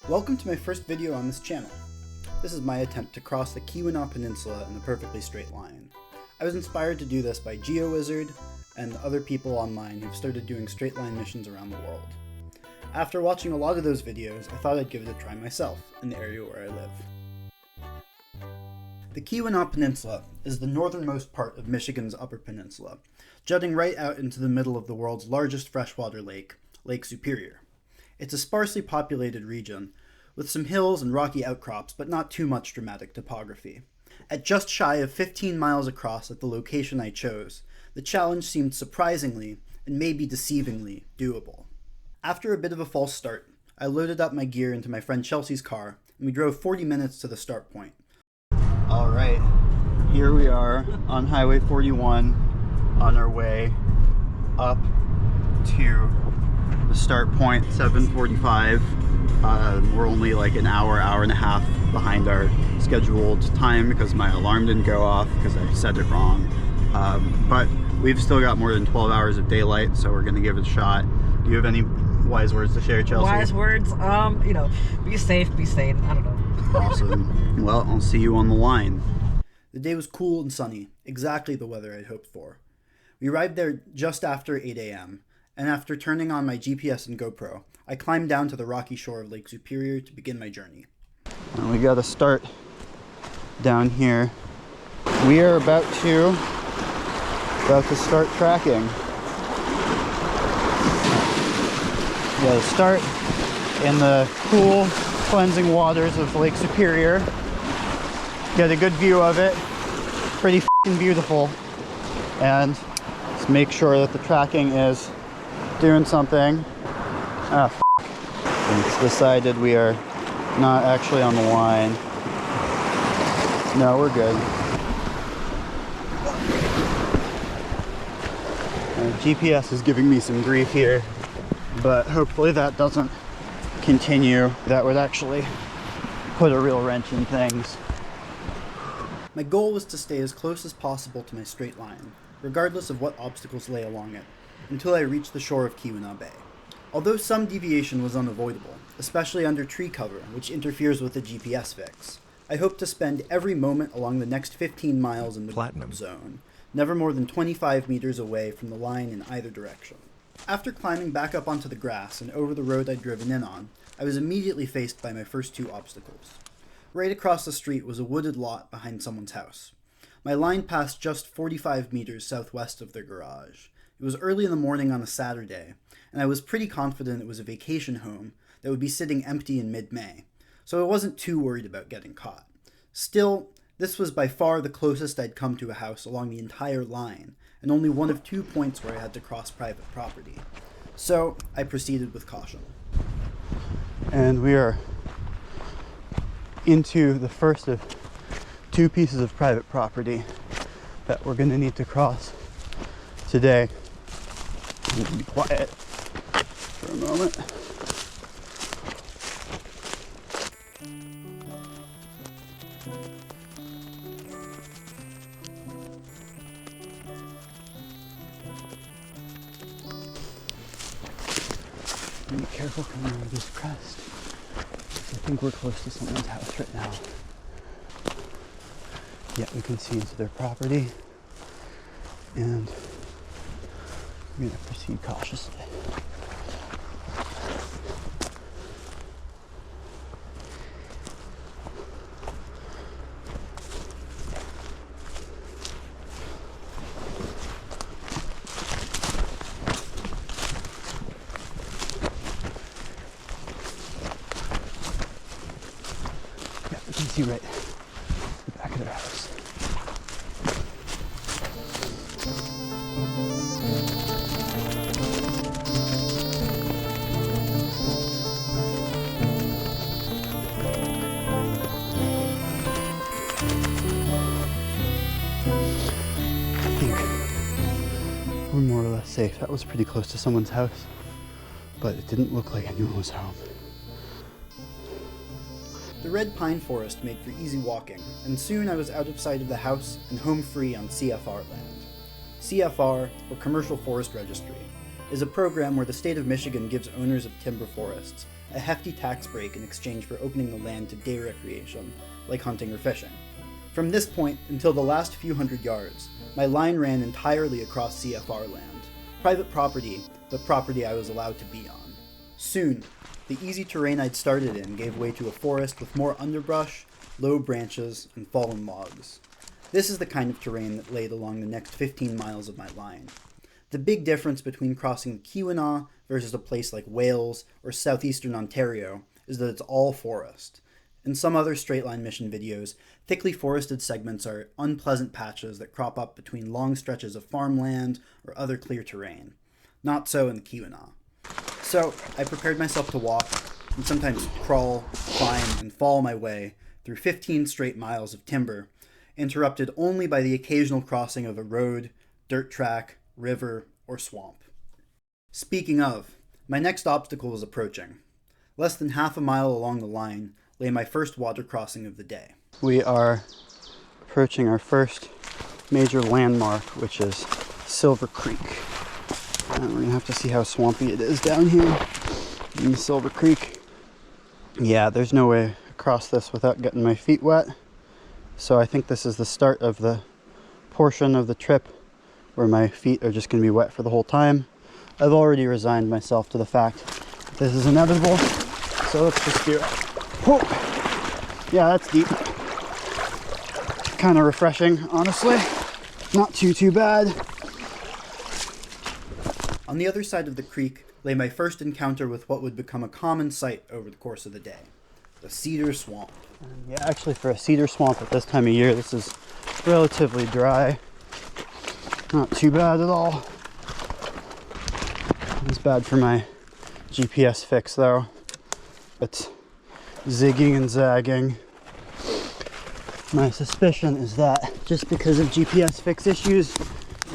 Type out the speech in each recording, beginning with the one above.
Welcome to my first video on this channel. This is my attempt to cross the Keweenaw Peninsula in a perfectly straight line. I was inspired to do this by GeoWizard and other people online who've started doing straight line missions around the world. After watching a lot of those videos, I thought I'd give it a try myself in the area where I live. The Keweenaw Peninsula is the northernmost part of Michigan's Upper Peninsula, jutting right out into the middle of the world's largest freshwater lake, Lake Superior. It's a sparsely populated region, with some hills and rocky outcrops, but not too much dramatic topography. At just shy of 15 miles across at the location I chose, the challenge seemed surprisingly, and maybe deceivingly, doable. After a bit of a false start, I loaded up my gear into my friend Chelsea's car, and we drove 40 minutes to the start point. Alright, here we are on Highway 41, on our way up to the start point, 7:45. We're only like an hour and a half behind our scheduled time because my alarm didn't go off because I said it wrong. But we've still got more than 12 hours of daylight, so we're gonna give it a shot. Do you have any wise words to share, Chelsea? Wise words? Be safe, be sane. I don't know. Awesome. Well, I'll see you on the line. The day was cool and sunny, exactly the weather I'd hoped for. We arrived there just after 8 a.m. and after turning on my GPS and GoPro, I climbed down to the rocky shore of Lake Superior to begin my journey. And we gotta start down here. We are about to start tracking. We gotta start in the cool, cleansing waters of Lake Superior. Get a good view of it. Pretty f***ing beautiful. And let's make sure that the tracking is doing something. Ah, it's decided we are not actually on the line. No, we're good. GPS is giving me some grief here, but hopefully that doesn't continue. That would actually put a real wrench in things. My goal was to stay as close as possible to my straight line, regardless of what obstacles lay along it, until I reached the shore of Keweenaw Bay. Although some deviation was unavoidable, especially under tree cover, which interferes with the GPS fix, I hope to spend every moment along the next 15 miles in the Platinum zone, never more than 25 meters away from the line in either direction. After climbing back up onto the grass and over the road I'd driven in on, I was immediately faced by my first two obstacles. Right across the street was a wooded lot behind someone's house. My line passed just 45 meters southwest of their garage. It was early in the morning on a Saturday, and I was pretty confident it was a vacation home that would be sitting empty in mid-May, so I wasn't too worried about getting caught. Still, this was by far the closest I'd come to a house along the entire line, and only one of 2 points where I had to cross private property. So I proceeded with caution. And we are into the first of 2 pieces of private property that we're going to need to cross today. I'm going to be quiet for a moment. Be careful coming over this crest. I think we're close to someone's house right now. Yet we can see into their property, and I'm going to proceed cautiously. Yeah, we can see right the back of their house. We're more or less safe. That was pretty close to someone's house, but it didn't look like anyone was home. The red pine forest made for easy walking, and soon I was out of sight of the house and home free on CFR land. CFR, or Commercial Forest Registry, is a program where the state of Michigan gives owners of timber forests a hefty tax break in exchange for opening the land to day recreation, like hunting or fishing. From this point until the last few hundred yards, my line ran entirely across CFR land, private property, but property I was allowed to be on. Soon, the easy terrain I'd started in gave way to a forest with more underbrush, low branches, and fallen logs. This is the kind of terrain that laid along the next 15 miles of my line. The big difference between crossing Keweenaw versus a place like Wales or southeastern Ontario is that it's all forest. In some other straight line mission videos, thickly forested segments are unpleasant patches that crop up between long stretches of farmland or other clear terrain. Not so in Keweenaw. So I prepared myself to walk, and sometimes crawl, climb, and fall my way through 15 straight miles of timber, interrupted only by the occasional crossing of a road, dirt track, river, or swamp. Speaking of, my next obstacle was approaching. Less than half a mile along the line lay my first water crossing of the day. We are approaching our first major landmark, which is Silver Creek. And we're gonna have to see how swampy it is down here in Silver Creek. Yeah, there's no way across this without getting my feet wet. So I think this is the start of the portion of the trip where my feet are just gonna be wet for the whole time. I've already resigned myself to the fact that this is inevitable, so let's just do it. Whoa. Yeah, that's deep. Kind of refreshing, honestly. Not too bad. On the other side of the creek lay my first encounter with what would become a common sight over the course of the day, the cedar swamp. And yeah, actually for a cedar swamp at this time of year, this is relatively dry. Not too bad at all. It's bad for my GPS fix though. It's zigging and zagging. My suspicion is that just because of GPS fix issues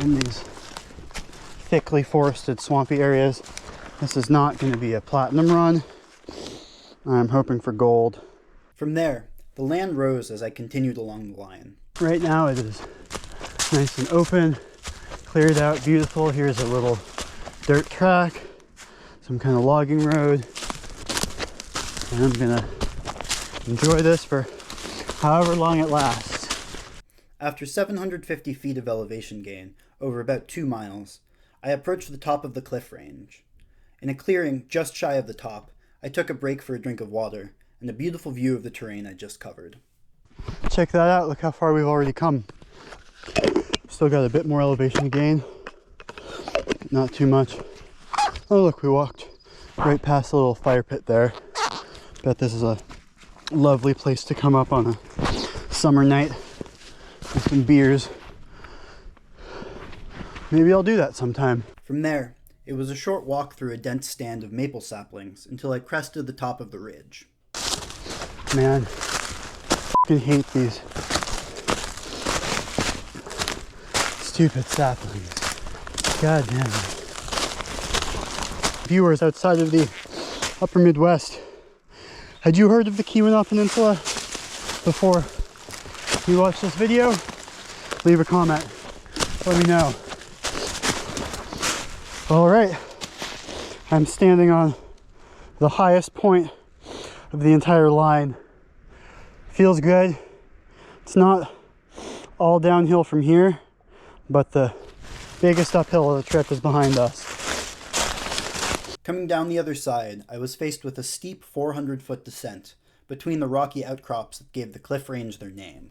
in these thickly forested swampy areas, this is not going to be a platinum run. I'm hoping for gold. From there, the land rose as I continued along the line. Right now it is nice and open, cleared out, beautiful. Here's a little dirt track, some kind of logging road, and I'm gonna enjoy this for however long it lasts. After 750 feet of elevation gain over about 2 miles, I approached the top of the cliff range. In a clearing just shy of the top, I took a break for a drink of water and a beautiful view of the terrain I just covered. Check that out, look how far we've already come. Still got a bit more elevation to gain. Not too much. Oh look, we walked right past a little fire pit there. Bet this is a lovely place to come up on a summer night with some beers. Maybe I'll do that sometime. From there, it was a short walk through a dense stand of maple saplings until I crested the top of the ridge. Man, I hate these stupid saplings. God damn it. Viewers outside of the upper Midwest, had you heard of the Keweenaw Peninsula before you watched this video? Leave a comment. Let me know. All right, I'm standing on the highest point of the entire line. Feels good. It's not all downhill from here, but the biggest uphill of the trip is behind us. Coming down the other side, I was faced with a steep 400-foot descent between the rocky outcrops that gave the cliff range their name.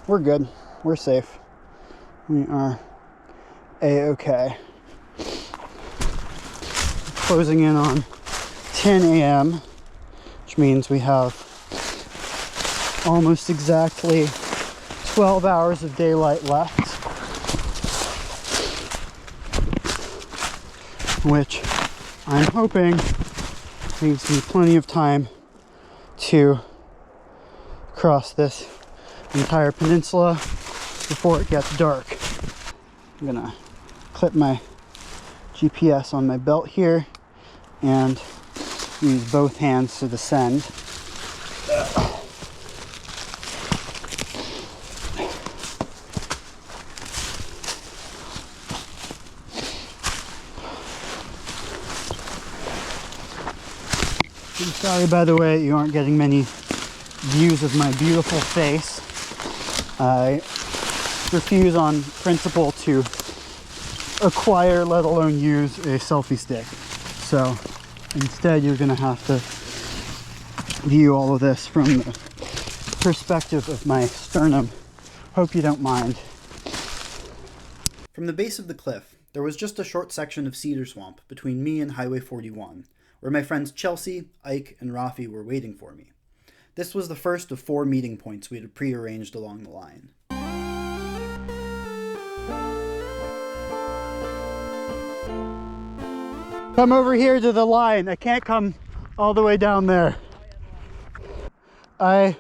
We're good. We're safe. We are A-okay. Closing in on 10 a.m., which means we have almost exactly 12 hours of daylight left, which I'm hoping it gives me plenty of time to cross this entire peninsula before it gets dark. I'm gonna clip my GPS on my belt here and use both hands to descend. I'm sorry, by the way, you aren't getting many views of my beautiful face. I refuse on principle to acquire, let alone use, a selfie stick. So instead, you're going to have to view all of this from the perspective of my sternum. Hope you don't mind. From the base of the cliff, there was just a short section of cedar swamp between me and Highway 41, where my friends Chelsea, Ike, and Rafi were waiting for me. This was the first of 4 meeting points we had pre-arranged along the line. Come over here to the line. I can't come all the way down there. I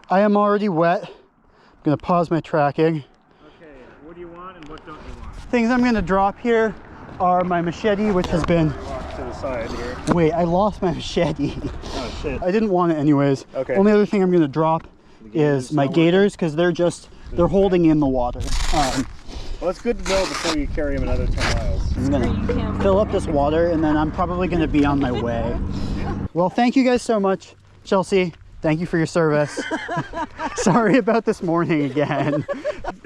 am already wet. I'm gonna pause my tracking. Okay, what do you want and what don't you want? Things I'm gonna drop here are my machete, which has been... Walk to the side here. Wait, I lost my machete. Oh shit. I didn't want it anyways. Okay. Only other thing I'm gonna drop is my gaiters, because they're holding in the water. Well, it's good to know before you carry them another 10 miles. I'm gonna fill up this water and then I'm probably gonna be on my way. Well, thank you guys so much. Chelsea, thank you for your service. Sorry about this morning again.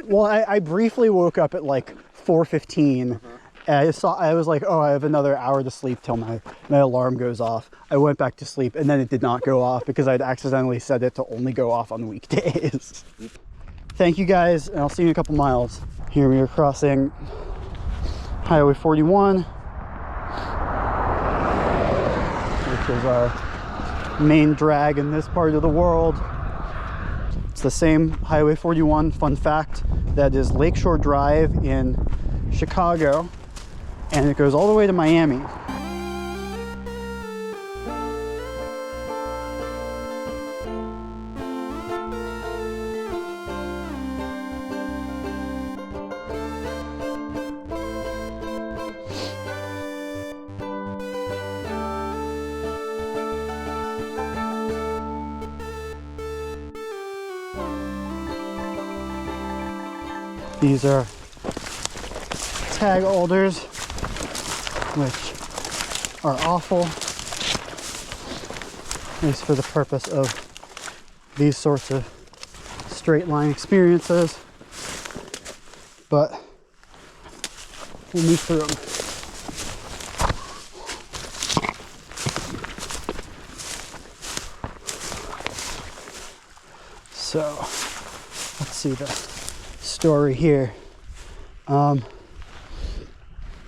Well, I briefly woke up at like 4:15. And I was like, oh, I have another hour to sleep till my alarm goes off. I went back to sleep and then it did not go off because I'd accidentally set it to only go off on weekdays. Thank you guys, and I'll see you in a couple miles. Here we are crossing Highway 41, which is our main drag in this part of the world. It's the same Highway 41, fun fact, that is Lakeshore Drive in Chicago, and it goes all the way to Miami. These are tag alders, which are awful, at least for the purpose of these sorts of straight line experiences, but we'll move through them. So let's see the story here.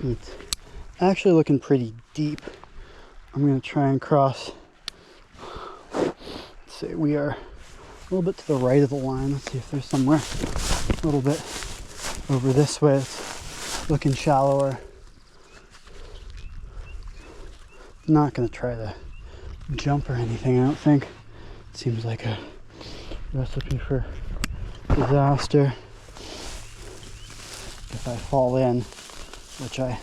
It's actually looking pretty deep. I'm going to try and cross. Let's see, we are a little bit to the right of the line. Let's see if there's somewhere a little bit over this way. It's looking shallower. I'm not going to try to jump or anything, I don't think. It seems like a recipe for disaster. If I fall in, which I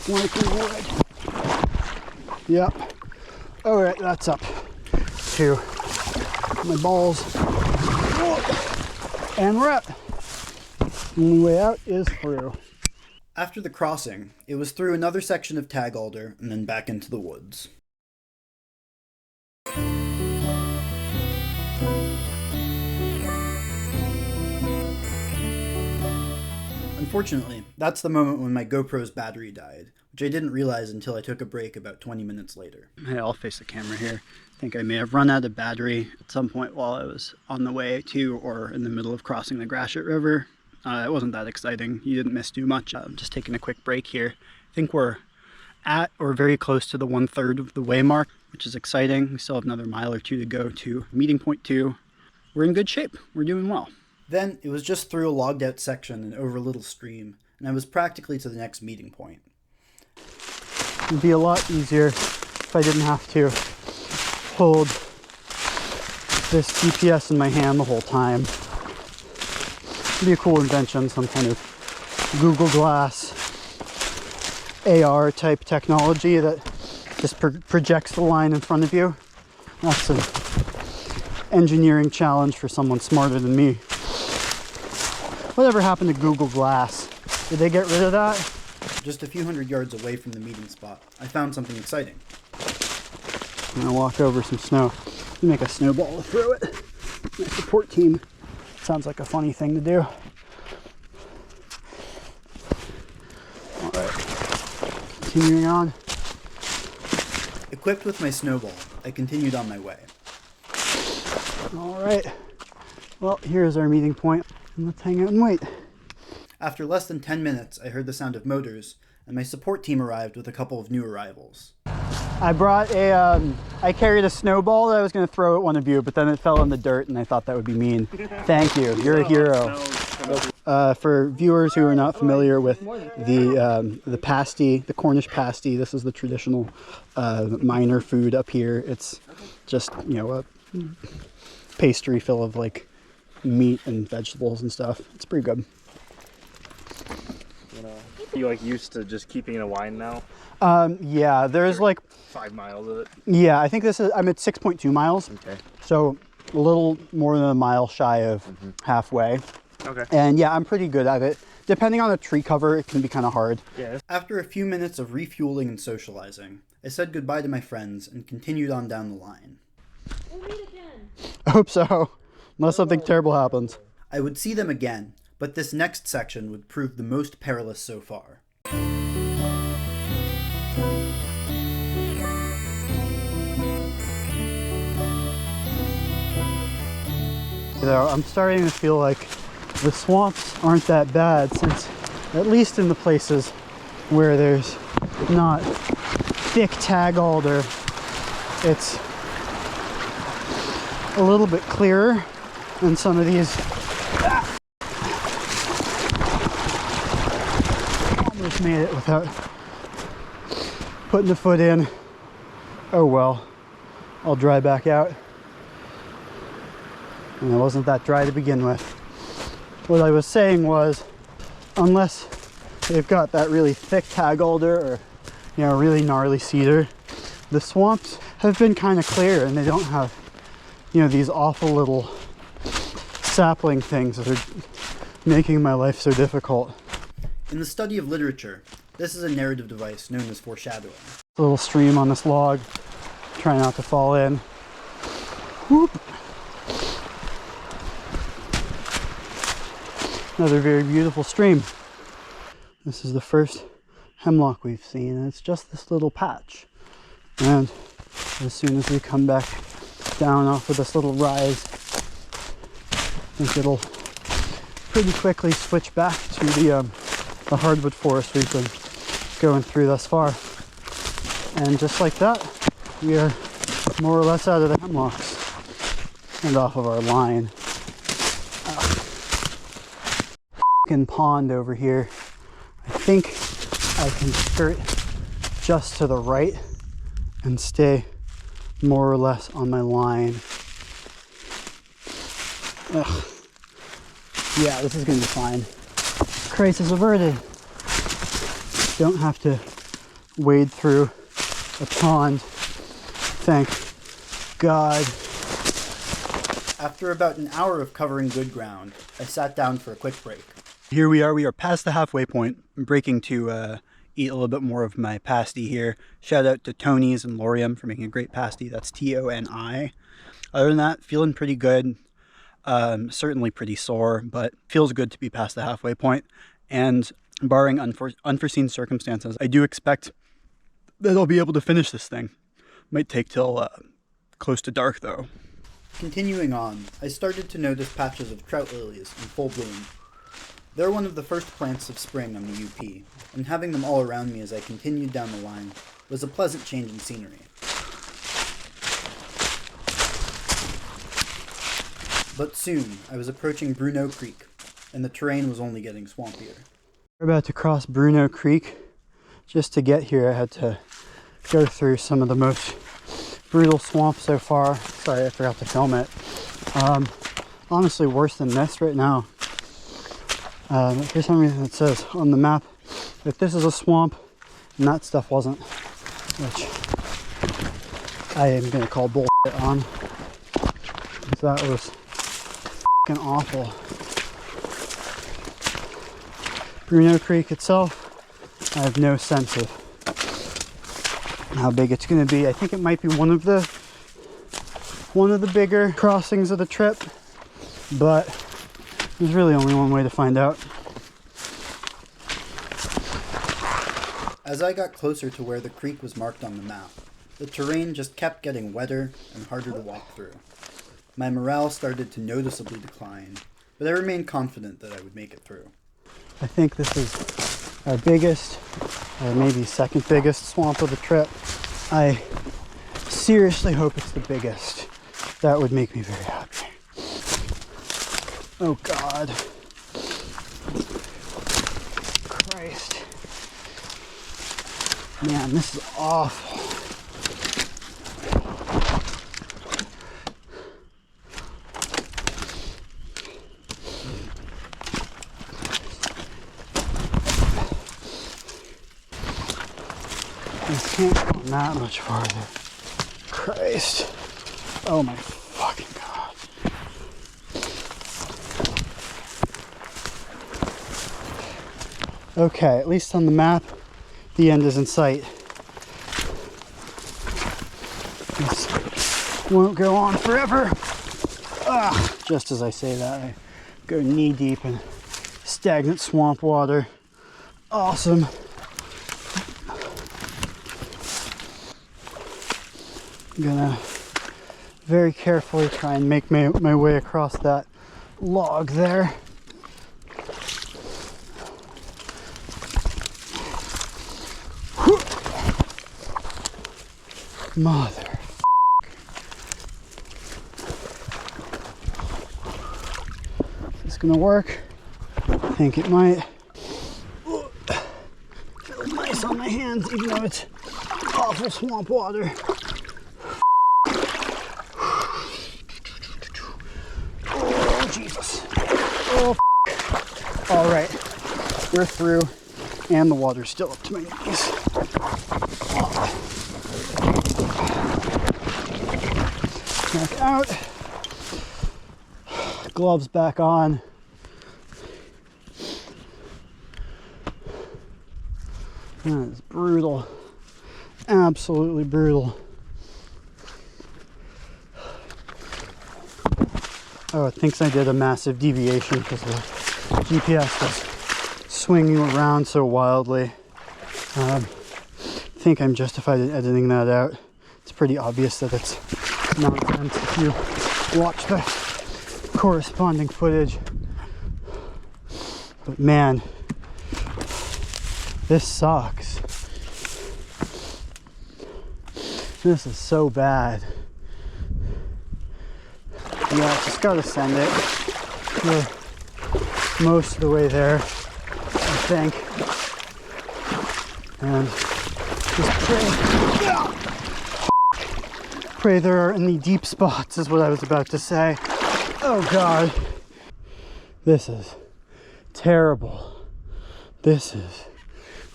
likely would. Yep. Alright, that's up to my balls. And we're up. The only way out is through. After the crossing, it was through another section of tag alder and then back into the woods. Unfortunately, that's the moment when my GoPro's battery died, which I didn't realize until I took a break about 20 minutes later. Hey, I'll face the camera here. I think I may have run out of battery at some point while I was on the way to or in the middle of crossing the Gratiot River. It wasn't that exciting. You didn't miss too much. I'm just taking a quick break here. I think we're at or very close to the 1/3 of the way mark, which is exciting. We still have another mile or two to go to meeting point 2. We're in good shape. We're doing well. Then it was just through a logged out section and over a little stream, and I was practically to the next meeting point. It'd be a lot easier if I didn't have to hold this GPS in my hand the whole time. It'd be a cool invention, some kind of Google Glass AR type technology that just projects the line in front of you. That's an engineering challenge for someone smarter than me. Whatever happened to Google Glass? Did they get rid of that? Just a few hundred yards away from the meeting spot, I found something exciting. I'm gonna walk over some snow. Make a snowball to throw it. My support team. Sounds like a funny thing to do. Alright, continuing on. Equipped with my snowball, I continued on my way. Alright, well, here's our meeting point, and let's hang out and wait. After less than 10 minutes, I heard the sound of motors, and my support team arrived with a couple of new arrivals. I brought I carried a snowball that I was going to throw at one of you, but then it fell in the dirt, and I thought that would be mean. Thank you, you're a hero. For viewers who are not familiar with the pasty, the Cornish pasty, this is the traditional miner food up here. It's just, you know, a pastry full of like meat and vegetables and stuff. It's pretty good. Are you like used to just keeping it a wine now? Yeah, there's like 5 miles of it. Yeah, I think I'm at 6.2 miles. Okay. So a little more than a mile shy of halfway. Okay. And yeah, I'm pretty good at it. Depending on the tree cover, it can be kind of hard. Yeah. After a few minutes of refueling and socializing, I said goodbye to my friends and continued on down the line. We'll meet again. I hope so, unless something terrible happens. I would see them again, but this next section would prove the most perilous so far. You know, I'm starting to feel like the swamps aren't that bad, since at least in the places where there's not thick tag alder, it's a little bit clearer than some of these. Almost made it without putting the foot in. Oh well, I'll dry back out. And it wasn't that dry to begin with. What I was saying was, unless they've got that really thick tag alder or, you know, really gnarly cedar, the swamps have been kind of clear, and they don't have, you know, these awful little sapling things that are making my life so difficult. In the study of literature, this is a narrative device known as foreshadowing. A little stream on this log. Try not to fall in. Whoop. Another very beautiful stream. This is the first hemlock we've seen, and it's just this little patch. And as soon as we come back down off of this little rise, I think it'll pretty quickly switch back to the hardwood forest we've been going through thus far. And just like that, we are more or less out of the hemlocks and off of our line. Pond over here. I think I can skirt just to the right and stay more or less on my line. Ugh. Yeah, this is gonna be fine. Crisis averted. Don't have to wade through a pond. Thank God. After about an hour of covering good ground, I sat down for a quick break. Here we are past the halfway point. I'm breaking to eat a little bit more of my pasty here. Shout out to Tony's and Lorium for making a great pasty. That's Toni. Other than that, feeling pretty good. Certainly pretty sore, but feels good to be past the halfway point. And barring unforeseen circumstances, I do expect that I'll be able to finish this thing. Might take till close to dark though. Continuing on, I started to notice patches of trout lilies in full bloom. They're one of the first plants of spring on the UP, and having them all around me as I continued down the line was a pleasant change in scenery. But soon, I was approaching Bruneau Creek, and the terrain was only getting swampier. We're about to cross Bruneau Creek. Just to get here, I had to go through some of the most brutal swamps so far. Sorry, I forgot to film it. Honestly, worse than this right now. For some reason it says on the map that this is a swamp and that stuff wasn't, which I am gonna call bullshit on. So that was fucking awful. Keweenaw Creek itself, I have no sense of how big it's gonna be. I think it might be one of the bigger crossings of the trip, but there's really only one way to find out. As I got closer to where the creek was marked on the map, the terrain just kept getting wetter and harder to walk through. My morale started to noticeably decline, but I remained confident that I would make it through. I think this is our biggest, or maybe second biggest swamp of the trip. I seriously hope it's the biggest. That would make me very happy. Oh God. Christ. Man, this is awful. This can't go that much farther. Christ. Oh my fucking God. Okay, at least on the map, the end is in sight. This won't go on forever. Just as I say that, I go knee deep in stagnant swamp water. Awesome. I'm gonna very carefully try and make my way across that log there. Mother. Is this gonna work? I think it might. Feels nice on my hands, even though it's awful swamp water. Oh, Jesus. Oh, all right. We're through, and the water's still up to my knees. Back out. Gloves back on. That is brutal. Absolutely brutal. Oh, it thinks I did a massive deviation because the GPS was swinging around so wildly. I think I'm justified in editing that out. It's pretty obvious that it's nonsense if you watch the corresponding footage. But man, this sucks. This is so bad. Yeah, just gotta send it. We're most of the way there, I think. And just pray there are any deep spots is what I was about to say. Oh God. This is terrible. This is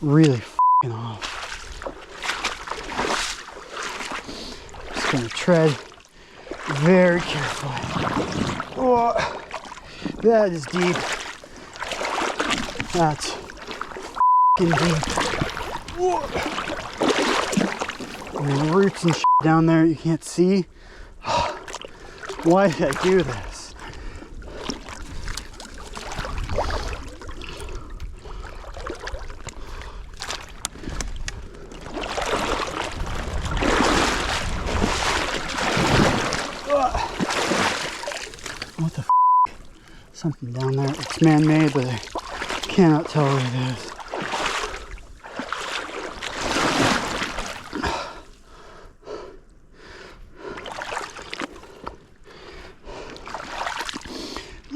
really f***ing awful. Just gonna tread very carefully. Oh, that is deep. That's f***ing deep. Oh. And roots and shit down there you can't see. Why did I do this? What the f***? Something down there. It's man-made, but I cannot tell what it is.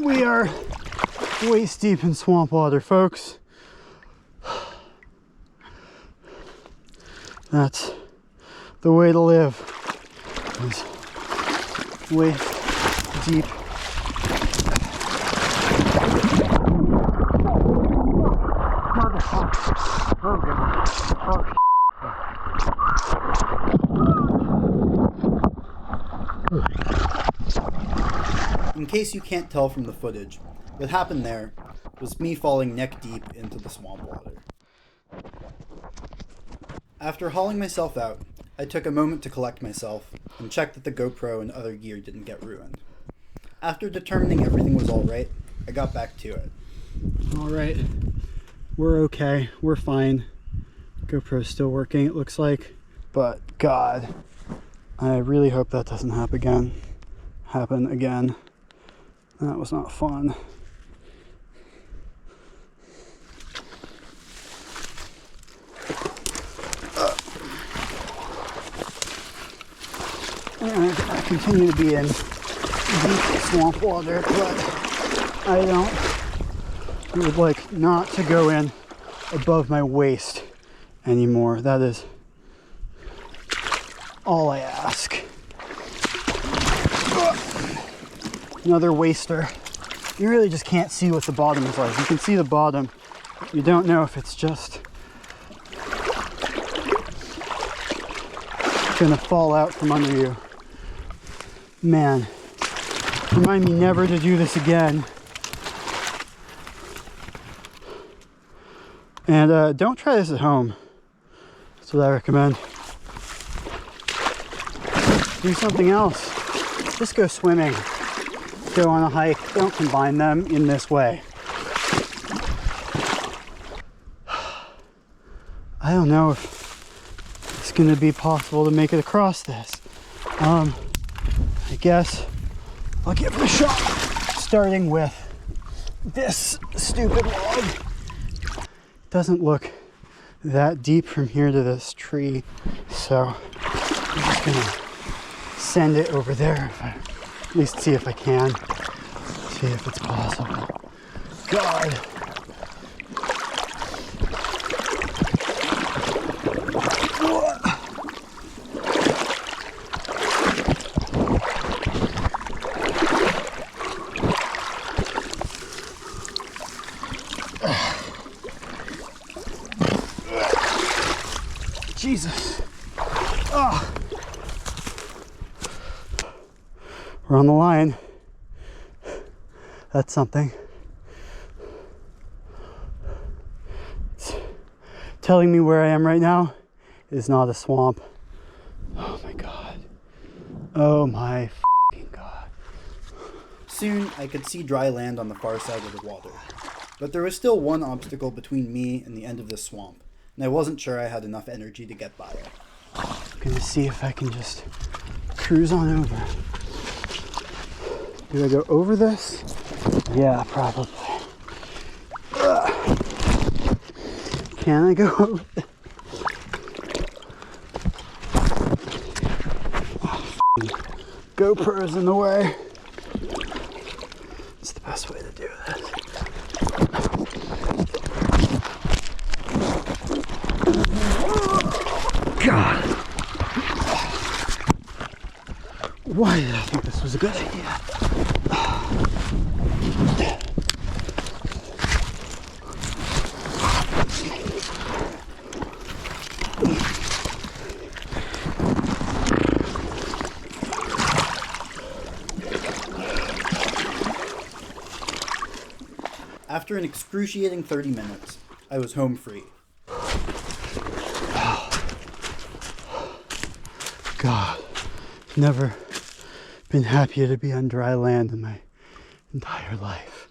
We are waist deep in swamp water, folks. That's the way to live. It's way deep. In case you can't tell from the footage, what happened there was me falling neck deep into the swamp water. After hauling myself out, I took a moment to collect myself and check that the GoPro and other gear didn't get ruined. After determining everything was alright, I got back to it. Alright, we're okay, we're fine. GoPro's still working, it looks like. But God, I really hope that doesn't happen again. That was not fun. I continue to be in deep swamp water, but I would like not to go in above my waist anymore. That is all I ask. Another waster. You really just can't see what the bottom is like. You can see the bottom, but you don't know if it's just gonna fall out from under you. Man, remind me never to do this again. And don't try this at home. That's what I recommend. Do something else. Just go swimming. Go on a hike. Don't combine them in this way. I don't know if it's going to be possible to make it across this. I guess I'll give it a shot, starting with this stupid log. Doesn't look that deep from here to this tree, so I'm just gonna send it over there, at least see if I can, see if it's possible. God. Jesus. Oh. We're on the line. That's something. It's telling me where I am right now is not a swamp. Oh my God. Oh my f***ing God. Soon I could see dry land on the far side of the water, but there was still one obstacle between me and the end of this swamp. And I wasn't sure I had enough energy to get by it. I'm gonna see if I can just cruise on over. Do I go over this? Yeah, probably. Can I go over this? GoPro's in the way. It's the best way to do this. God. Why did I think this was a good idea? After an excruciating 30 minutes, I was home free. God, never been happier to be on dry land in my entire life.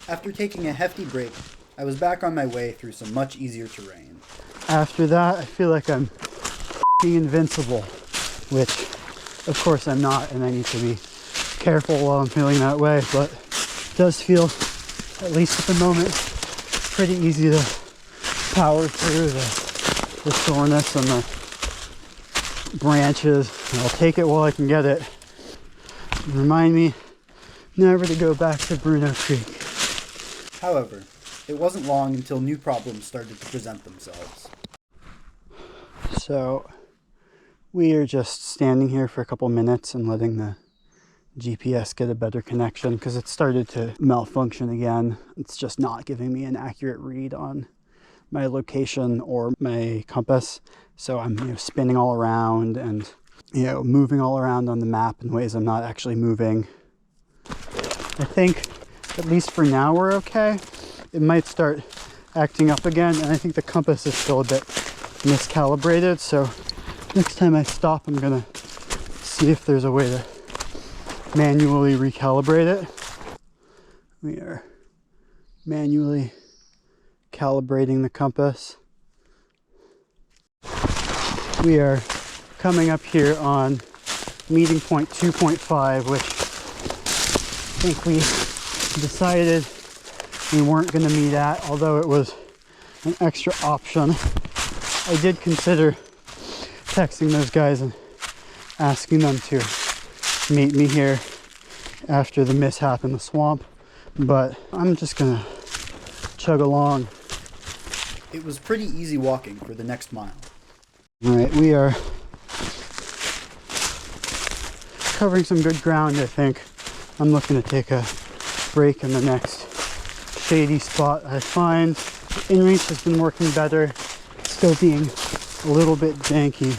After taking a hefty break, I was back on my way through some much easier terrain. After that, I feel like I'm f***ing invincible, which of course I'm not, and I need to be careful while I'm feeling that way, but it does feel, at least at the moment, pretty easy to power through the soreness and the branches. I'll take it while I can get it. Remind me never to go back to Bruno Creek. However, it wasn't long until new problems started to present themselves. So we are just standing here for a couple minutes and letting the GPS get a better connection because it started to malfunction again. It's just not giving me an accurate read on my location or my compass. So I'm spinning all around and moving all around on the map in ways I'm not actually moving. I think at least for now we're okay. It might start acting up again, and I think the compass is still a bit miscalibrated. So next time I stop, I'm gonna see if there's a way to manually recalibrate it. We are manually calibrating the compass. We are coming up here on meeting point 2.5, which I think we decided we weren't going to meet at, although it was an extra option. I did consider texting those guys and asking them to meet me here after the mishap in the swamp, but I'm just gonna chug along. It was pretty easy walking for the next mile. All right, we are covering some good ground, I think. I'm looking to take a break in the next shady spot I find. The inReach has been working better, still being a little bit janky.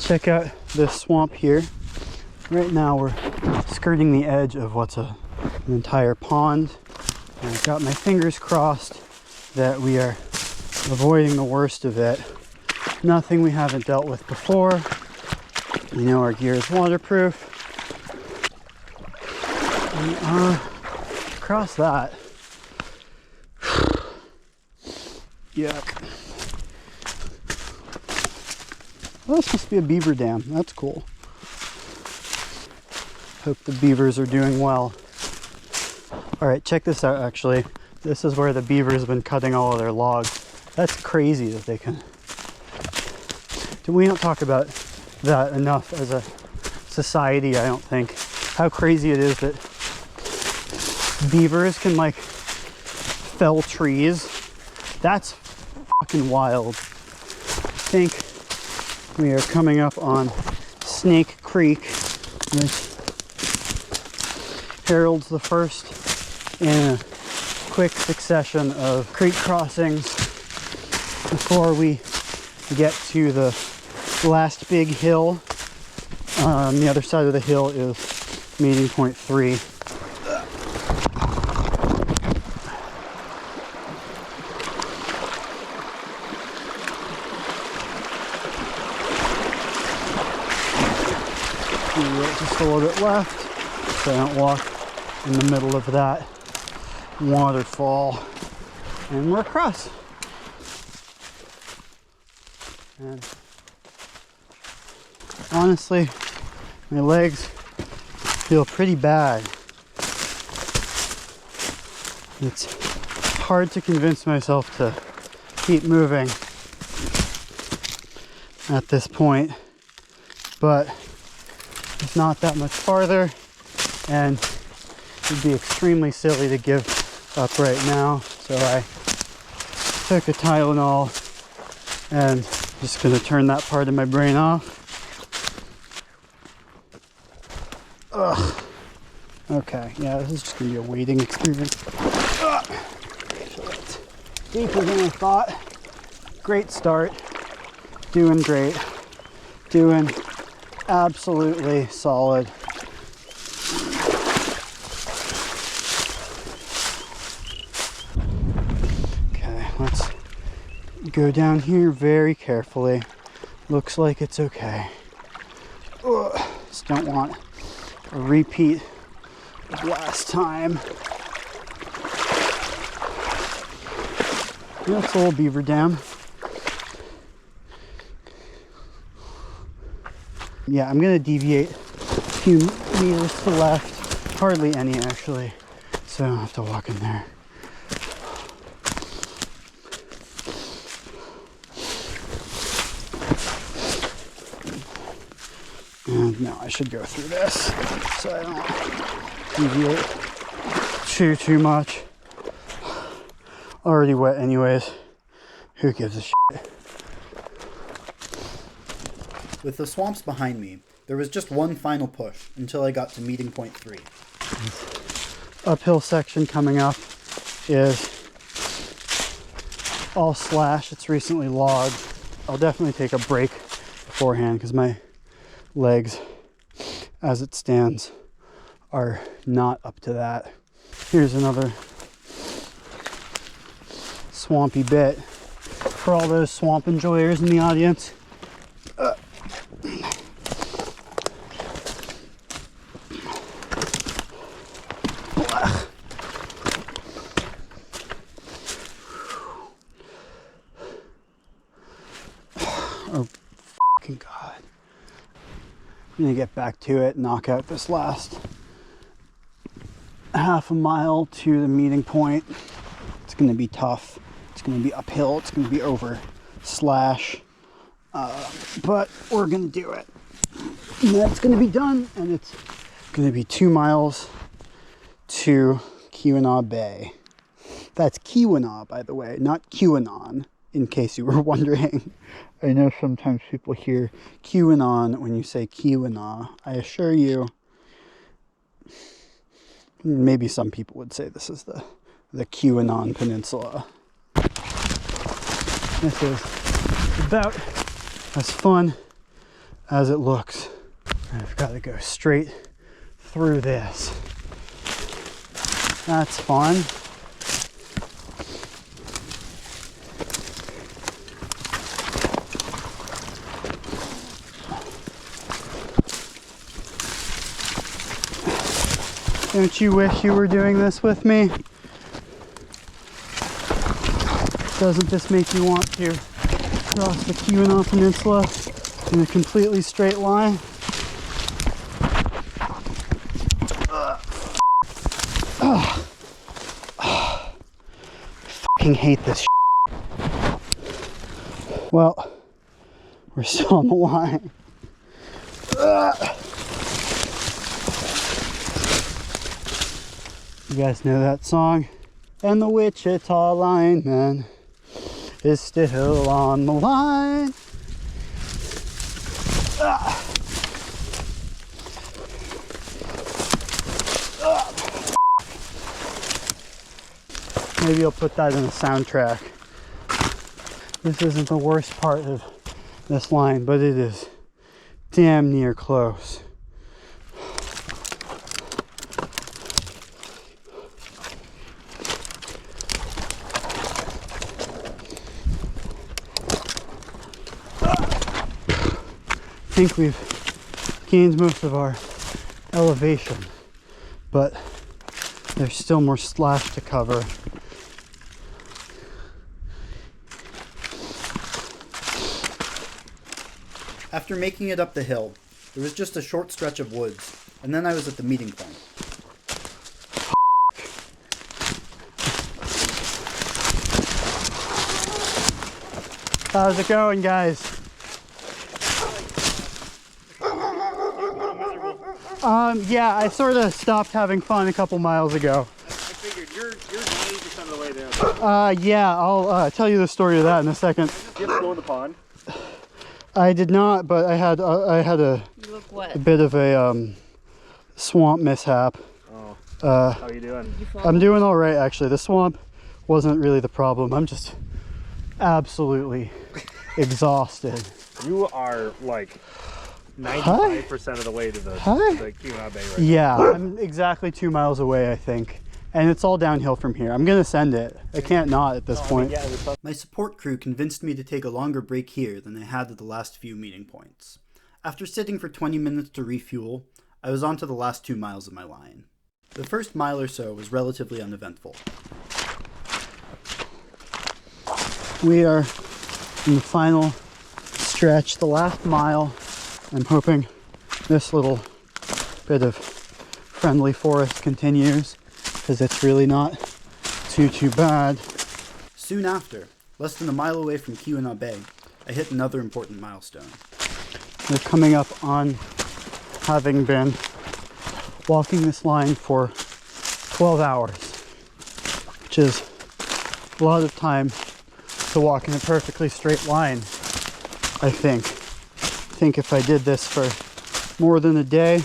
Check out this swamp here. Right now we're skirting the edge of what's an entire pond. And I've got my fingers crossed that we are avoiding the worst of it. Nothing we haven't dealt with before. Our gear is waterproof. We are across that. Yuck. Well, this must be a beaver dam. That's cool. Hope the beavers are doing well. All right, check this out, actually. This is where the beavers have been cutting all of their logs. That's crazy that they can... We don't talk about that enough as a society, I don't think. How crazy it is that beavers can, fell trees. That's fucking wild. I think we are coming up on Snake Creek, which heralds the first in a quick succession of creek crossings before we get to the last big hill. On the other side of the hill is meeting point 3. Just a little bit left so I don't walk in the middle of that waterfall, and we're across. And honestly, my legs feel pretty bad. It's hard to convince myself to keep moving at this point, but it's not that much farther, and it'd be extremely silly to give up right now. So I took a Tylenol and just gonna turn that part of my brain off. Ugh. Okay, yeah, this is just gonna be a waiting experience. Ugh. So it's deeper than I thought. Great start. Doing great. Doing absolutely solid. Okay, let's go down here very carefully. Looks like it's okay. Ugh, just don't want a repeat of last time. That's a little beaver dam. Yeah, I'm gonna deviate a few meters to the left. Hardly any, actually. So I don't have to walk in there. And no, I should go through this so I don't deviate too much. Already wet anyways. Who gives a shit? With the swamps behind me, there was just one final push until I got to meeting point 3. This uphill section coming up is all slash. It's recently logged. I'll definitely take a break beforehand because my legs, as it stands, are not up to that. Here's another swampy bit for all those swamp enjoyers in the audience. Oh, fucking God. I'm gonna get back to it, knock out this last half a mile to the meeting point. It's gonna be tough. It's gonna be uphill. It's gonna be over slash. But we're gonna do it. And that's gonna be done, and it's gonna be 2 miles to Keweenaw Bay. That's Keweenaw, by the way, not QAnon, in case you were wondering. I know sometimes people hear QAnon when you say Keweenaw. I assure you, maybe some people would say this is the Keweenaw Peninsula. This is about as fun as it looks. I've got to go straight through this. That's fun. Don't you wish you were doing this with me? Doesn't this make you want to cross the Keweenaw Peninsula in a completely straight line? Fucking hate this shit. Well, we're still on the line. You guys know that song? And the Wichita lineman is still on the line. Maybe I'll put that in the soundtrack. This isn't the worst part of this line, but it is damn near close. I think we've gained most of our elevation, but there's still more slash to cover. After making it up the hill, there was just a short stretch of woods, and then I was at the meeting point. How's it going, guys? Yeah, I sort of stopped having fun a couple miles ago. I figured you're 90% of the way there. Yeah, I'll tell you the story of that in a second. Did you have to go in the pond? I did not, but I had a bit of a swamp mishap. Oh. How are you doing? I'm doing all right, actually. The swamp wasn't really the problem. I'm just absolutely exhausted. You are like 95% of the way to the Keweenaw Bay right Yeah, I'm exactly 2 miles away, I think. And it's all downhill from here. I'm going to send it. I can't not at this point. My support crew convinced me to take a longer break here than I had at the last few meeting points. After sitting for 20 minutes to refuel, I was on to the last 2 miles of my line. The first mile or so was relatively uneventful. We are in the final stretch, the last mile. I'm hoping this little bit of friendly forest continues, because it's really not too bad. Soon after, less than a mile away from Keweenaw Bay, I hit another important milestone. We're coming up on having been walking this line for 12 hours, which is a lot of time to walk in a perfectly straight line, I think. I think if I did this for more than a day,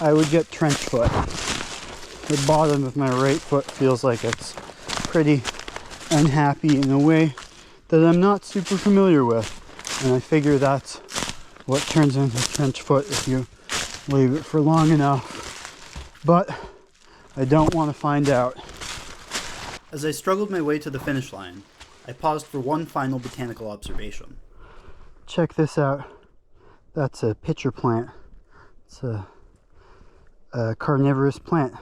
I would get trench foot. The bottom of my right foot feels like it's pretty unhappy in a way that I'm not super familiar with. And I figure that's what turns into trench foot if you leave it for long enough. But I don't want to find out. As I struggled my way to the finish line, I paused for one final botanical observation. Check this out. That's a pitcher plant. It's a carnivorous plant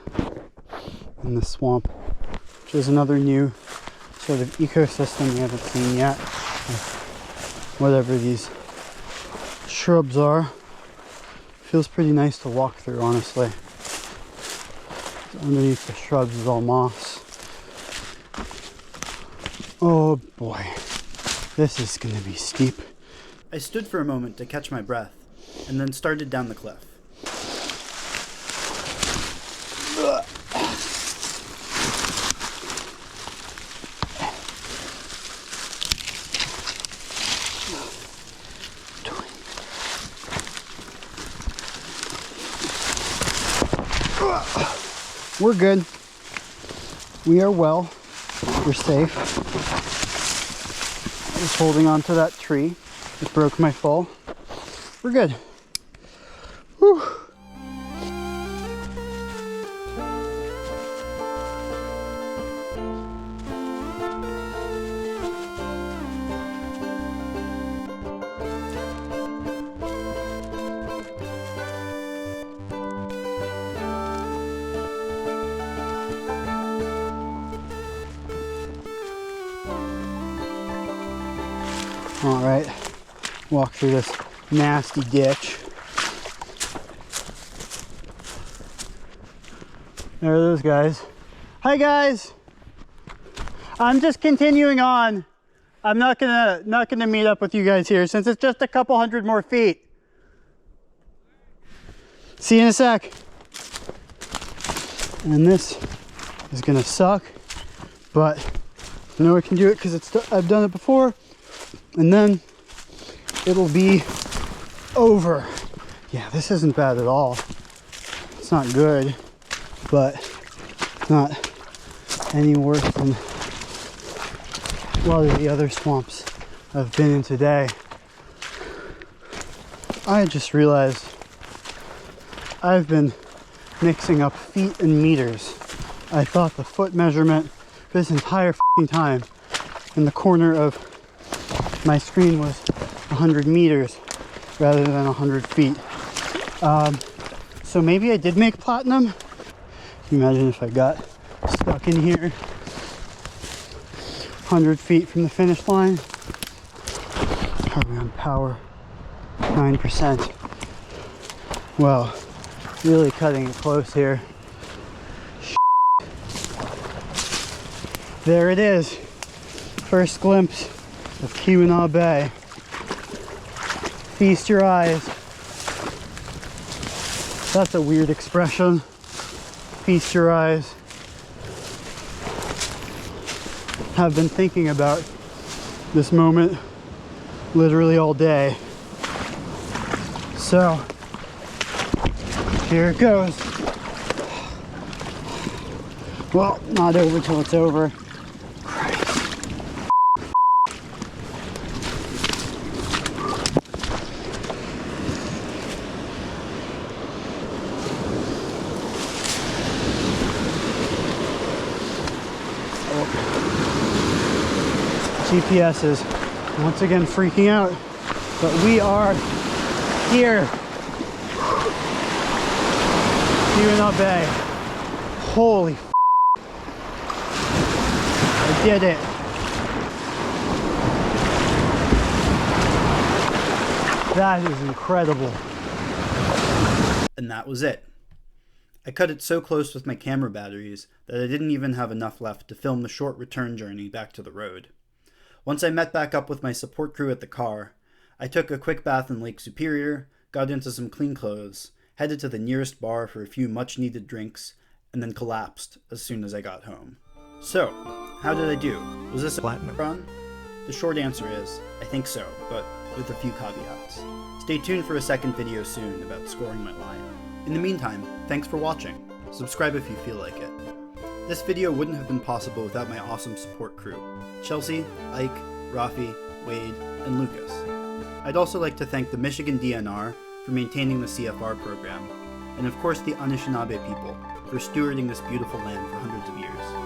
in the swamp, which is another new sort of ecosystem we haven't seen yet. Whatever these shrubs are. Feels pretty nice to walk through, honestly. Underneath the shrubs is all moss. Oh boy, this is gonna be steep. I stood for a moment to catch my breath, and then started down the cliff. We're good. We are well. We're safe. I was holding on to that tree. It broke my fall. We're good. Whew. All right, walk through this nasty ditch. There are those guys. Hi guys. I'm just continuing on. I'm not gonna meet up with you guys here since it's just a couple hundred more feet. See you in a sec. And this is gonna suck, but I know I can do it because I've done it before. And then it'll be over. Yeah, this isn't bad at all. It's not good, but not any worse than a lot of the other swamps I've been in today. I just realized I've been mixing up feet and meters. I thought the foot measurement for this entire time in the corner of my screen was 100 meters rather than 100 feet. So maybe I did make platinum. Can you imagine if I got stuck in here 100 feet from the finish line? Are we on power? 9%. Well, really cutting it close here. There it is. First glimpse of Keweenaw Bay. Feast your eyes. That's a weird expression. Feast your eyes. Have been thinking about this moment literally all day. So, here it goes. Well, not over till it's over. GPS is once again freaking out, but we are here. Keweenaw Bay. Holy f***. I did it. That is incredible. And that was it. I cut it so close with my camera batteries that I didn't even have enough left to film the short return journey back to the road. Once I met back up with my support crew at the car, I took a quick bath in Lake Superior, got into some clean clothes, headed to the nearest bar for a few much-needed drinks, and then collapsed as soon as I got home. So, how did I do? Was this a Platinum. run? The short answer is, I think so, but with a few caveats. Stay tuned for a second video soon about scoring my lion. In the meantime, thanks for watching. Subscribe if you feel like it. This video wouldn't have been possible without my awesome support crew, Chelsea, Ike, Rafi, Wade, and Lucas. I'd also like to thank the Michigan DNR for maintaining the CFR program, and of course the Anishinaabe people for stewarding this beautiful land for hundreds of years.